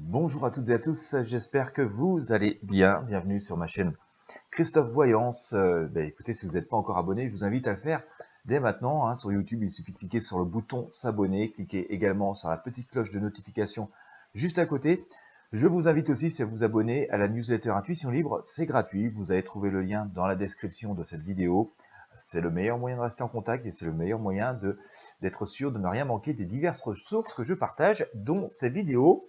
Bonjour à toutes et à tous, j'espère que vous allez bien. Bienvenue sur ma chaîne Christophe Voyance. Écoutez, si vous n'êtes pas encore abonné, je vous invite à le faire dès maintenant. Sur YouTube, il suffit de cliquer sur le bouton s'abonner, cliquez également sur la petite cloche de notification juste à côté. Je vous invite aussi à vous abonner à la newsletter Intuition Libre, c'est gratuit. Vous allez trouver le lien dans la description de cette vidéo. C'est le meilleur moyen de rester en contact et c'est le meilleur moyen d'être sûr de ne rien manquer des diverses ressources que je partage, dont ces vidéos.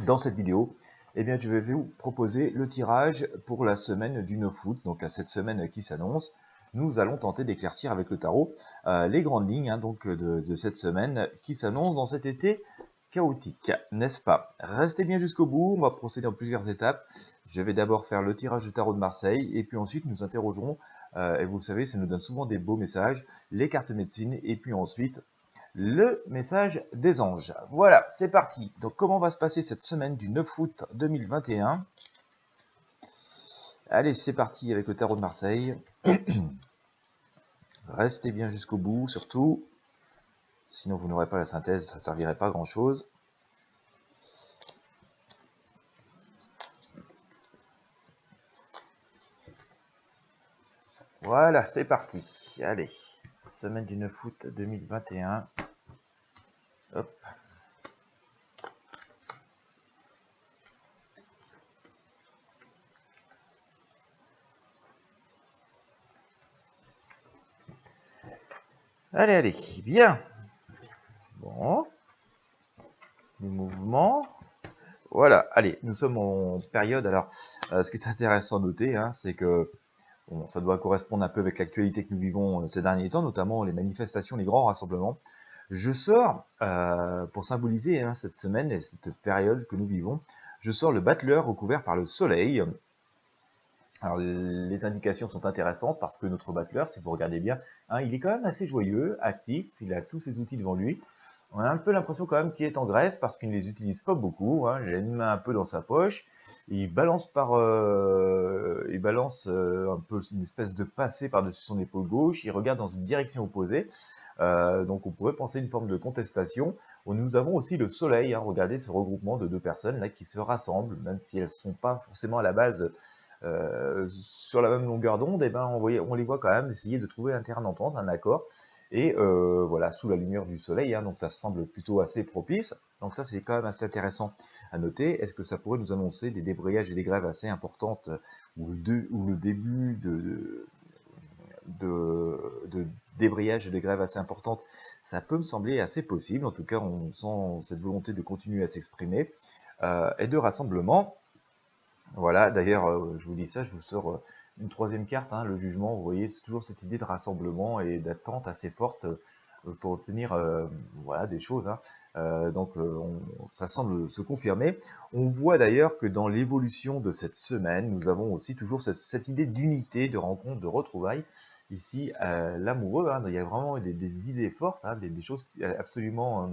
Dans cette vidéo, je vais vous proposer le tirage pour la semaine du 9 août, donc à cette semaine qui s'annonce. Nous allons tenter d'éclaircir avec le tarot les grandes lignes de cette semaine qui s'annonce dans cet été chaotique, n'est-ce pas? Restez bien jusqu'au bout, on va procéder en plusieurs étapes. Je vais d'abord faire le tirage de tarot de Marseille et puis ensuite nous interrogerons, et vous savez, ça nous donne souvent des beaux messages, les cartes médecine et puis ensuite le message des anges. Voilà, c'est parti. Donc, comment va se passer cette semaine du 9 août 2021? Allez, c'est parti avec le tarot de Marseille. Restez bien jusqu'au bout, surtout. Sinon, vous n'aurez pas la synthèse, ça ne servirait pas à grand-chose. Voilà, c'est parti. Allez, semaine du 9 août 2021. Hop. Allez, allez, bien. Bon. Le mouvement. Voilà, allez, nous sommes en période. Alors, ce qui est intéressant à noter, c'est que bon, ça doit correspondre un peu avec l'actualité que nous vivons ces derniers temps, notamment les manifestations, les grands rassemblements. Je sors, pour symboliser cette semaine et cette période que nous vivons, je sors le battleur recouvert par le soleil. Alors, les indications sont intéressantes parce que notre battleur, si vous regardez bien, il est quand même assez joyeux, actif, il a tous ses outils devant lui. On a un peu l'impression quand même qu'il est en grève parce qu'il ne les utilise pas beaucoup. Il a une main un peu dans sa poche. Il balance un peu une espèce de pincée par-dessus son épaule gauche. Il regarde dans une direction opposée. Donc on pourrait penser une forme de contestation. Nous avons aussi le soleil. Regardez ce regroupement de deux personnes là qui se rassemblent, même si elles ne sont pas forcément à la base sur la même longueur d'onde. On les voit quand même essayer de trouver un terrain d'entente, un accord. Et voilà, sous la lumière du soleil, donc ça semble plutôt assez propice. Donc ça, c'est quand même assez intéressant à noter. Est-ce que ça pourrait nous annoncer des débrayages et des grèves assez importantes ou le début de débrayage et de grèves assez importantes? Ça peut me sembler assez possible. En tout cas, on sent cette volonté de continuer à s'exprimer et de rassemblement. Voilà, d'ailleurs, je vous dis ça, je vous sors une troisième carte, le jugement. Vous voyez, c'est toujours cette idée de rassemblement et d'attente assez forte pour obtenir voilà, des choses. Ça semble se confirmer. On voit d'ailleurs que dans l'évolution de cette semaine, nous avons aussi toujours cette idée d'unité, de rencontre, de retrouvailles. Ici, l'amoureux, il y a vraiment des idées fortes, des choses absolument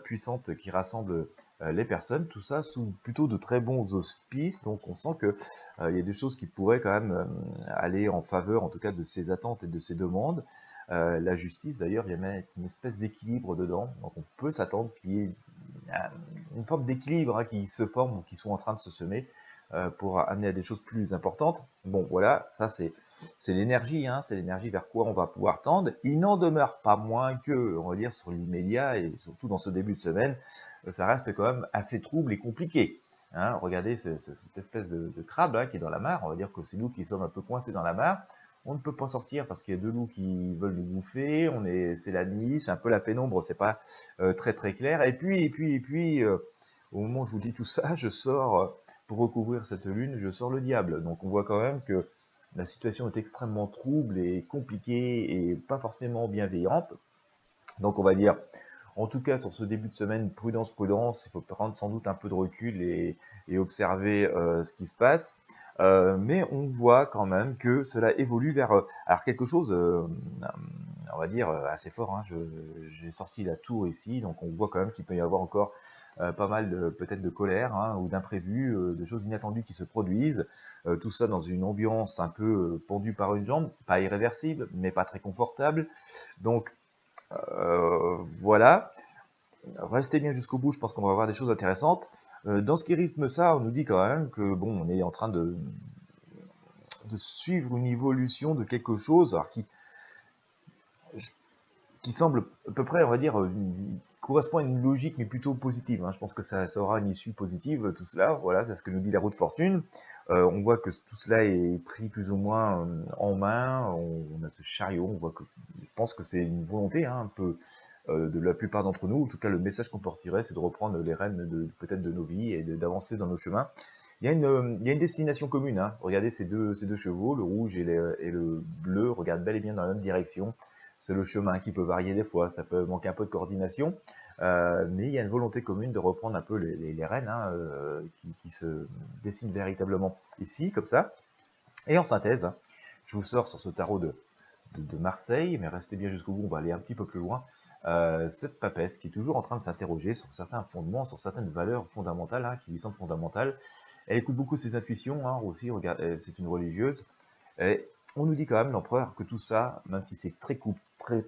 puissantes qui rassemblent les personnes, tout ça sous plutôt de très bons auspices. Donc on sent que il y a des choses qui pourraient quand même aller en faveur, en tout cas, de ces attentes et de ces demandes. La justice, d'ailleurs, vient mettre une espèce d'équilibre dedans. Donc on peut s'attendre qu'il y ait une forme d'équilibre qui se forme ou qui sont en train de se semer pour amener à des choses plus importantes. Bon, voilà, ça c'est l'énergie, c'est l'énergie vers quoi on va pouvoir tendre. Il n'en demeure pas moins que, on va dire, sur l'immédiat et surtout dans ce début de semaine, ça reste quand même assez trouble et compliqué. Regardez cette espèce de crabe qui est dans la mare. On va dire que c'est nous qui sommes un peu coincés dans la mare. On ne peut pas sortir parce qu'il y a deux loups qui veulent nous bouffer. C'est la nuit, c'est un peu la pénombre, c'est pas très très clair. Et puis, au moment où je vous dis tout ça, je sors pour recouvrir cette lune, je sors le diable. Donc on voit quand même que la situation est extrêmement trouble et compliquée et pas forcément bienveillante. Donc on va dire, en tout cas sur ce début de semaine, prudence, prudence, il faut prendre sans doute un peu de recul et observer ce qui se passe. Mais on voit quand même que cela évolue vers alors quelque chose, on va dire, assez fort. J'ai sorti la tour ici, donc on voit quand même qu'il peut y avoir encore pas mal peut-être de colère ou d'imprévus, de choses inattendues qui se produisent. Tout ça dans une ambiance un peu pendue par une jambe, pas irréversible, mais pas très confortable. Donc voilà, restez bien jusqu'au bout, je pense qu'on va avoir des choses intéressantes. Dans ce qui rythme ça, on nous dit quand même que bon, on est en train de suivre une évolution de quelque chose alors qui semble à peu près, on va dire, correspond à une logique, mais plutôt positive. Hein. Je pense que ça aura une issue positive, tout cela. Voilà, c'est ce que nous dit la roue de fortune. On voit que tout cela est pris plus ou moins en main. On a ce chariot, on voit que, je pense que c'est une volonté, hein, un peu de la plupart d'entre nous. En tout cas, le message qu'on porterait, c'est de reprendre les rênes peut-être de nos vies et d'avancer dans nos chemins. Il y a une destination commune. Hein. Regardez ces deux chevaux, le rouge et le bleu, regardent bel et bien dans la même direction. C'est le chemin qui peut varier des fois, ça peut manquer un peu de coordination, mais il y a une volonté commune de reprendre un peu les rênes hein, qui se dessinent véritablement ici, comme ça. Et en synthèse, hein, je vous sors sur ce tarot de Marseille, mais restez bien jusqu'au bout, on va aller un petit peu plus loin. Cette papesse qui est toujours en train de s'interroger sur certains fondements, sur certaines valeurs fondamentales, hein, qui lui semblent fondamentales. Elle écoute beaucoup ses intuitions, hein, aussi, regarde, c'est une religieuse. Et on nous dit quand même, l'empereur, que tout ça, même si c'est très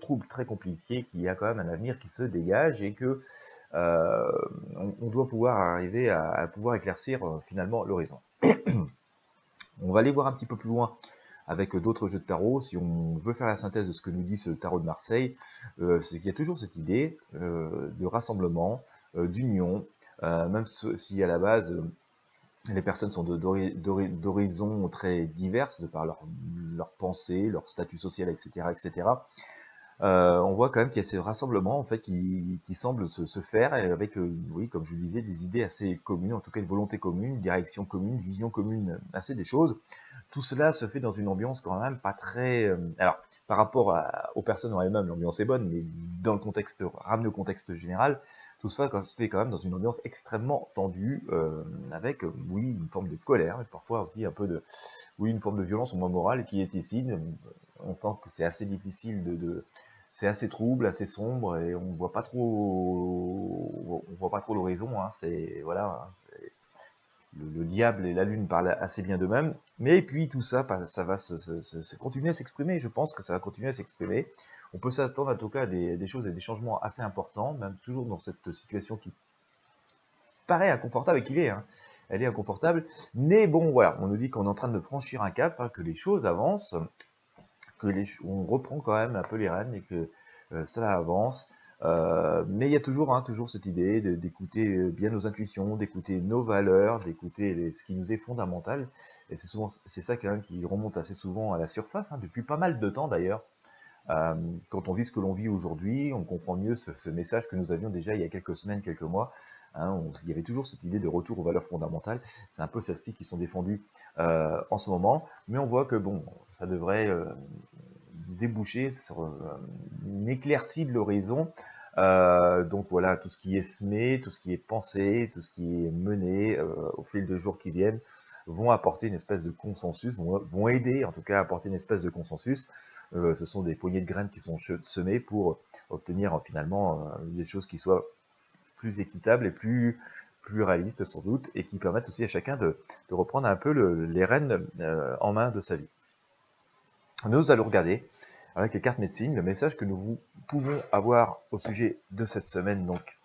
trouble, très compliqué, qu'il y a quand même un avenir qui se dégage et que on doit pouvoir arriver à pouvoir éclaircir finalement l'horizon. On va aller voir un petit peu plus loin avec d'autres jeux de tarot. Si on veut faire la synthèse de ce que nous dit ce tarot de Marseille, c'est qu'il y a toujours cette idée de rassemblement, d'union, même si à la base les personnes sont d'horizons très diverses, de par leur pensée, leur statut social, etc., etc. On voit quand même qu'il y a ces rassemblements en fait qui semblent se faire avec, oui, comme je vous disais, des idées assez communes, en tout cas une volonté commune, une direction commune, une vision commune, assez des choses. Tout cela se fait dans une ambiance quand même pas très. Alors, par rapport aux personnes en elles-mêmes, l'ambiance est bonne, mais dans le contexte, ramené au contexte général, tout ça se fait quand même dans une ambiance extrêmement tendue, avec, oui, une forme de colère, mais parfois aussi un peu de, oui, une forme de violence au moins morale qui est ici. On sent que c'est assez difficile c'est assez trouble, assez sombre, et on voit pas trop l'horizon. Hein, c'est voilà, le diable et la lune parlent assez bien d'eux-mêmes. Mais puis tout ça, ça va se continuer à s'exprimer. Je pense que ça va continuer à s'exprimer. On peut s'attendre en tout cas à des choses et des changements assez importants, même toujours dans cette situation qui paraît inconfortable et qu'il est. Hein. Elle est inconfortable, mais bon, voilà, on nous dit qu'on est en train de franchir un cap, hein, que les choses avancent, on reprend quand même un peu les rênes et que ça avance. Mais il y a toujours cette idée d'écouter bien nos intuitions, d'écouter nos valeurs, d'écouter ce qui nous est fondamental. Et c'est ça quand même qui remonte assez souvent à la surface, hein, depuis pas mal de temps d'ailleurs. Quand on vit ce que l'on vit aujourd'hui, on comprend mieux ce message que nous avions déjà il y a quelques semaines, quelques mois. Hein, il y avait toujours cette idée de retour aux valeurs fondamentales. C'est un peu celles-ci qui sont défendues en ce moment. Mais on voit que bon, ça devrait déboucher sur une éclaircie de l'horizon. Donc voilà, tout ce qui est semé, tout ce qui est pensé, tout ce qui est mené au fil des jours qui viennent vont apporter une espèce de consensus, vont aider en tout cas à apporter une espèce de consensus. Ce sont des poignées de graines qui sont semées pour obtenir finalement des choses qui soient plus équitables et plus réalistes sans doute, et qui permettent aussi à chacun de reprendre un peu les rênes en main de sa vie. Nous allons regarder avec les cartes médecine le message que nous pouvons avoir au sujet de cette semaine, donc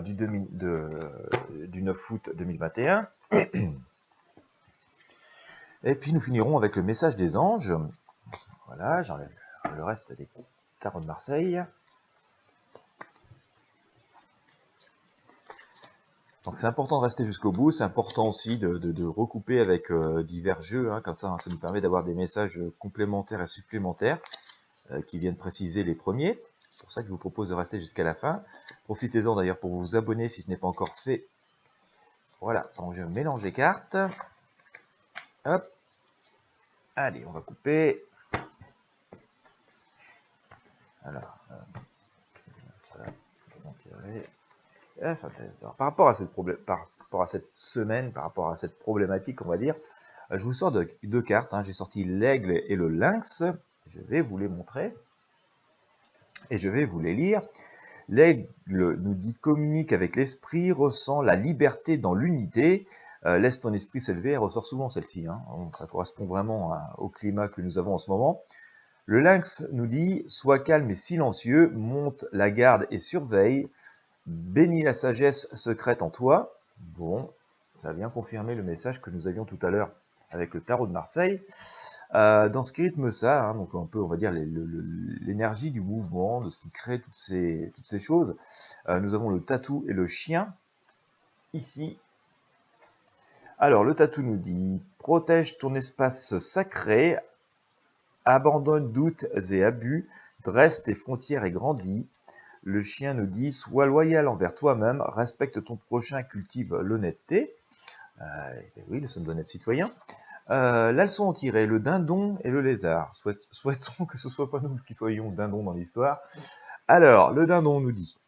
du 9 août 2021. Et puis nous finirons avec le message des anges. Voilà, j'enlève le reste des tarots de Marseille. Donc c'est important de rester jusqu'au bout, c'est important aussi de recouper avec divers jeux, hein, comme ça nous permet d'avoir des messages complémentaires et supplémentaires qui viennent préciser les premiers. C'est pour ça que je vous propose de rester jusqu'à la fin. Profitez-en d'ailleurs pour vous abonner si ce n'est pas encore fait. Voilà, donc je mélange les cartes. Hop. Allez, on va couper. Alors, ça va s'enterrer. La synthèse. Alors, par rapport à cette semaine, par rapport à cette problématique, on va dire, je vous sors deux cartes. Hein. J'ai sorti l'aigle et le lynx. Je vais vous les montrer. Et je vais vous les lire. L'aigle nous dit communique avec l'esprit, ressent la liberté dans l'unité, laisse ton esprit s'élever. Elle ressort souvent celle-ci. Hein. Ça correspond vraiment au climat que nous avons en ce moment. Le lynx nous dit sois calme et silencieux, monte la garde et surveille. Bénis la sagesse secrète en toi. Bon, ça a bien confirmé le message que nous avions tout à l'heure avec le tarot de Marseille. Dans ce qui rythme ça, hein, donc un peu, on va dire, l'énergie du mouvement, de ce qui crée toutes ces choses, nous avons le tatou et le chien, ici. Alors, le tatou nous dit « Protège ton espace sacré, abandonne doutes et abus, dresse tes frontières et grandis. » Le chien nous dit « Sois loyal envers toi-même, respecte ton prochain, cultive l'honnêteté. » Oui, nous sommes d'honnêtes citoyens. La leçon en tirée, le dindon et le lézard. Souhaitons que ce soit pas nous qui soyons dindons dans l'histoire. Alors, le dindon nous dit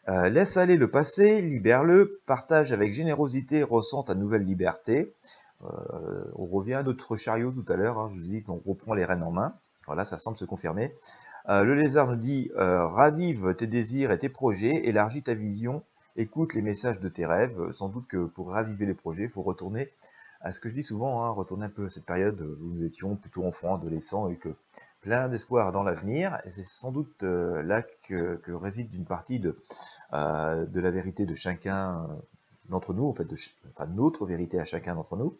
laisse aller le passé, libère-le, partage avec générosité, ressent ta nouvelle liberté. On revient à notre chariot tout à l'heure, hein, je vous dis qu'on reprend les rênes en main. Voilà, ça semble se confirmer. Le lézard nous dit ravive tes désirs et tes projets, élargis ta vision, écoute les messages de tes rêves. Sans doute que pour raviver les projets, il faut retourner à ce que je dis souvent, hein, retourner un peu à cette période où nous étions plutôt enfants, adolescents, et que plein d'espoir dans l'avenir. Et c'est sans doute là que réside une partie de la vérité de chacun d'entre nous, en fait, enfin, notre vérité à chacun d'entre nous.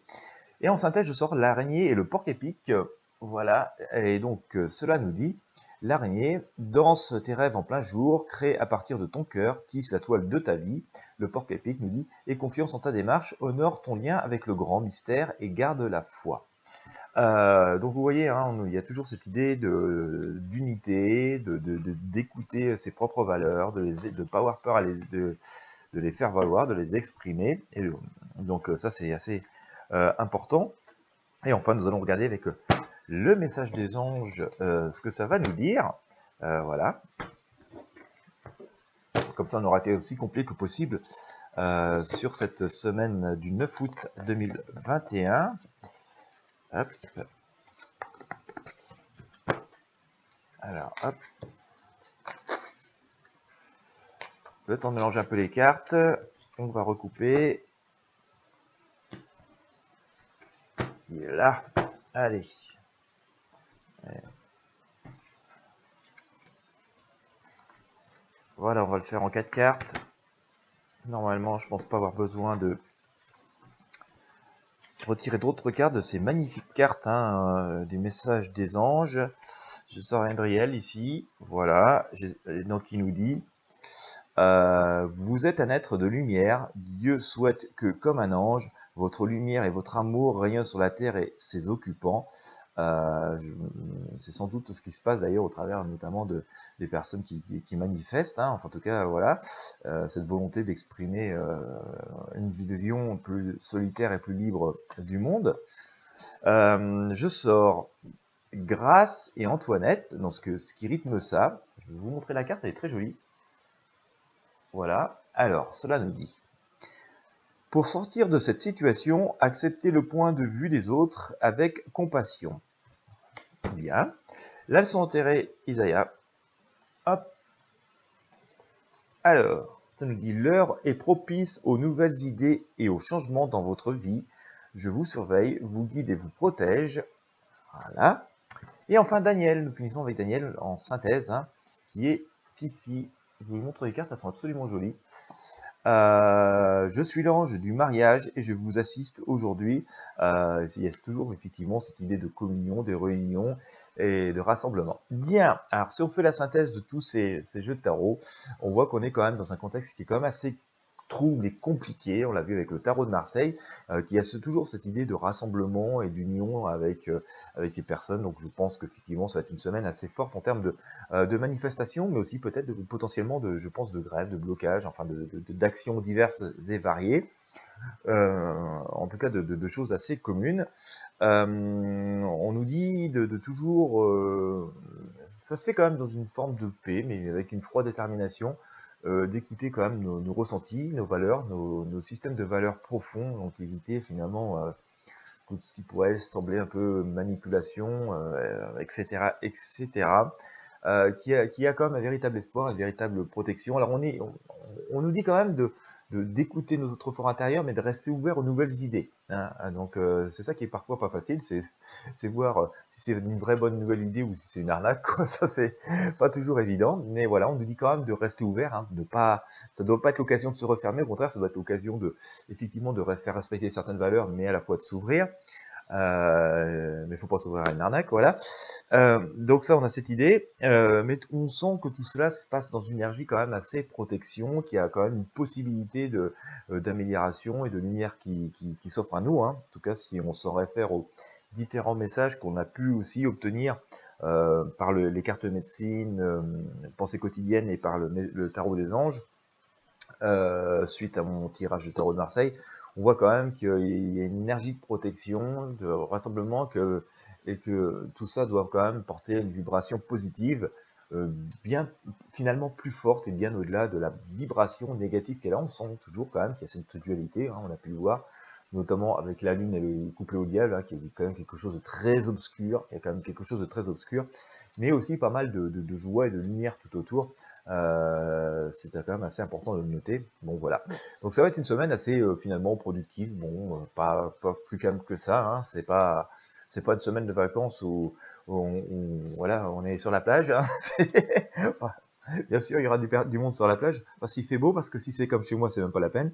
Et en synthèse, je sors l'araignée et le porc-épic. Voilà, et donc cela nous dit l'araignée, danse tes rêves en plein jour, crée à partir de ton cœur, tisse la toile de ta vie. Le porc-épic nous dit aie confiance en ta démarche, honore ton lien avec le grand mystère et garde la foi. Donc vous voyez, hein, il y a toujours cette idée d'unité, d'écouter ses propres valeurs, de ne pas avoir peur de les faire valoir, de les exprimer. Et donc ça c'est assez important. Et enfin nous allons regarder avec le message des anges ce que ça va nous dire. Voilà. Comme ça on aura été aussi complet que possible sur cette semaine du 9 août 2021. Hop. Alors, hop. Le temps de mélanger un peu les cartes. On va recouper. Il est là. Allez. Voilà, on va le faire en 4 cartes. Normalement, je pense pas avoir besoin de retirer d'autres cartes de ces magnifiques cartes, hein, des messages des anges. Je sors Endriel ici. Voilà. Donc, il nous dit vous êtes un être de lumière. Dieu souhaite que, comme un ange, votre lumière et votre amour rayonnent sur la terre et ses occupants. C'est sans doute ce qui se passe d'ailleurs au travers notamment des personnes qui manifestent, hein. Enfin, en tout cas, voilà, cette volonté d'exprimer une vision plus solitaire et plus libre du monde. Je sors Grâce et Antoinette, dans ce qui rythme ça. Je vais vous montrer la carte, elle est très jolie. Voilà, alors cela nous dit pour sortir de cette situation, acceptez le point de vue des autres avec compassion. Bien. La leçon enterrée, Isaïa. Hop. Alors, ça nous dit l'heure est propice aux nouvelles idées et aux changements dans votre vie. Je vous surveille, vous guide et vous protège. Voilà. Et enfin, Daniel. Nous finissons avec Daniel en synthèse, hein, qui est ici. Je vous montre les cartes, elles sont absolument jolies. Je suis l'ange du mariage et je vous assiste aujourd'hui. Il y a toujours effectivement cette idée de communion, de réunion et de rassemblement. Bien, alors si on fait la synthèse de tous ces jeux de tarot, on voit qu'on est quand même dans un contexte qui est quand même assez trouble et compliqué. On l'a vu avec le tarot de Marseille, qui a toujours cette idée de rassemblement et d'union avec les personnes. Donc je pense qu'effectivement ça va être une semaine assez forte en termes de manifestations, mais aussi peut-être potentiellement je pense, de grèves, de blocages, enfin d'actions diverses et variées. En tout cas de choses assez communes. On nous dit de toujours... ça se fait quand même dans une forme de paix, mais avec une froide détermination, d'écouter quand même nos ressentis, nos valeurs, nos systèmes de valeurs profonds, donc éviter finalement tout ce qui pourrait sembler un peu manipulation, etc., etc., qui a quand même un véritable espoir, une véritable protection. Alors on nous dit quand même d'écouter notre fort intérieur, mais de rester ouvert aux nouvelles idées, hein. Donc c'est ça qui est parfois pas facile, c'est voir si c'est une vraie bonne nouvelle idée ou si c'est une arnaque, quoi. Ça c'est pas toujours évident, mais voilà, on nous dit quand même de rester ouvert, hein, de pas, ça doit pas être l'occasion de se refermer, au contraire, ça doit être l'occasion de, effectivement, de faire respecter certaines valeurs, mais à la fois de s'ouvrir. Mais il faut pas s'ouvrir à une arnaque, voilà. Donc ça, on a cette idée, mais on sent que tout cela se passe dans une énergie quand même assez protection, qui a quand même une possibilité de d'amélioration et de lumière qui s'offre à nous, hein. En tout cas, si on s'en réfère aux différents messages qu'on a pu aussi obtenir par les cartes médecine, pensée quotidienne et par le tarot des anges, suite à mon tirage de tarot de Marseille, on voit quand même qu'il y a une énergie de protection, de rassemblement, et que tout ça doit quand même porter une vibration positive, bien finalement plus forte et bien au-delà de la vibration négative qu'elle a. On sent toujours quand même qu'il y a cette dualité, hein, on a pu le voir, notamment avec la lune et le couple au diable, hein, qui est quand même quelque chose de très obscur, il y a quand même quelque chose de très obscur, mais aussi pas mal de joie et de lumière tout autour. C'est quand même assez important de le noter. Bon voilà. Donc ça va être une semaine assez finalement productive. Bon, pas plus calme que ça. Hein. C'est pas une semaine de vacances voilà, on est sur la plage. Hein. Enfin, bien sûr, il y aura du monde sur la plage. Enfin, s'il fait beau, parce que si c'est comme chez moi, c'est même pas la peine.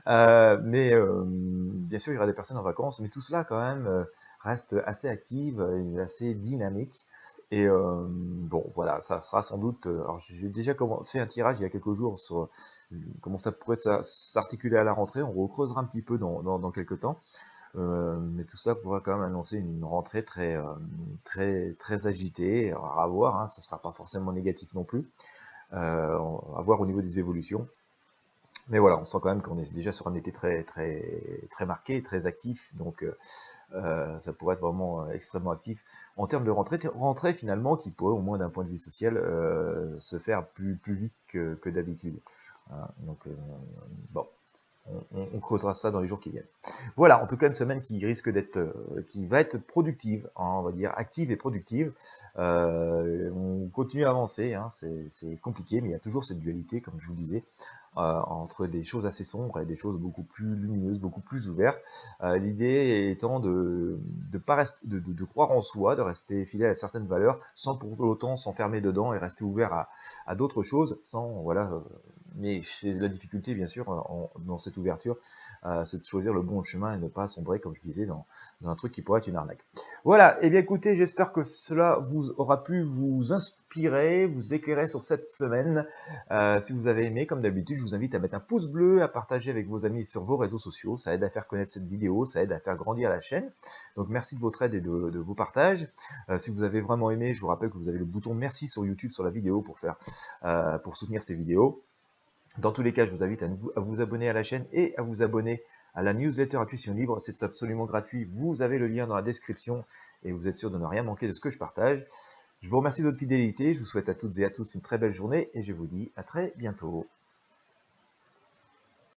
Mais bien sûr, il y aura des personnes en vacances. Mais tout cela quand même reste assez active et assez dynamique. Et bon, voilà, ça sera sans doute. Alors, j'ai déjà fait un tirage il y a quelques jours sur comment ça pourrait s'articuler à la rentrée. On recreusera un petit peu dans quelques temps. Mais tout ça pourra quand même annoncer une rentrée très agitée. Alors, à voir, hein, ce ne sera pas forcément négatif non plus. À voir au niveau des évolutions. Mais voilà, on sent quand même qu'on est déjà sur un été très marqué, très actif, donc ça pourrait être vraiment extrêmement actif en termes de rentrée finalement qui pourrait au moins d'un point de vue social se faire plus vite que d'habitude. Donc bon, on creusera ça dans les jours qui viennent. Voilà, en tout cas une semaine qui risque d'être, qui va être productive, hein, on va dire active et productive. On continue à avancer, hein, c'est compliqué, mais il y a toujours cette dualité, comme je vous disais, entre des choses assez sombres et des choses beaucoup plus lumineuses, beaucoup plus ouvertes. L'idée étant de pas rester, de croire en soi, de rester fidèle à certaines valeurs, sans pour autant s'enfermer dedans et rester ouvert à d'autres choses, sans voilà. Mais c'est la difficulté, bien sûr, dans cette ouverture, c'est de choisir le bon chemin et ne pas sombrer, comme je disais, dans un truc qui pourrait être une arnaque. Voilà, et bien écoutez, j'espère que cela vous aura pu vous inspirer, vous éclairer sur cette semaine. Si vous avez aimé, comme d'habitude, je vous invite à mettre un pouce bleu, à partager avec vos amis sur vos réseaux sociaux. Ça aide à faire connaître cette vidéo, ça aide à faire grandir la chaîne. Donc merci de votre aide et de vos partages. Si vous avez vraiment aimé, je vous rappelle que vous avez le bouton merci sur YouTube sur la vidéo pour soutenir ces vidéos. Dans tous les cas, je vous invite à vous abonner à la chaîne et à vous abonner à la newsletter Intuition Libre. C'est absolument gratuit. Vous avez le lien dans la description et vous êtes sûr de ne rien manquer de ce que je partage. Je vous remercie de votre fidélité. Je vous souhaite à toutes et à tous une très belle journée et je vous dis à très bientôt.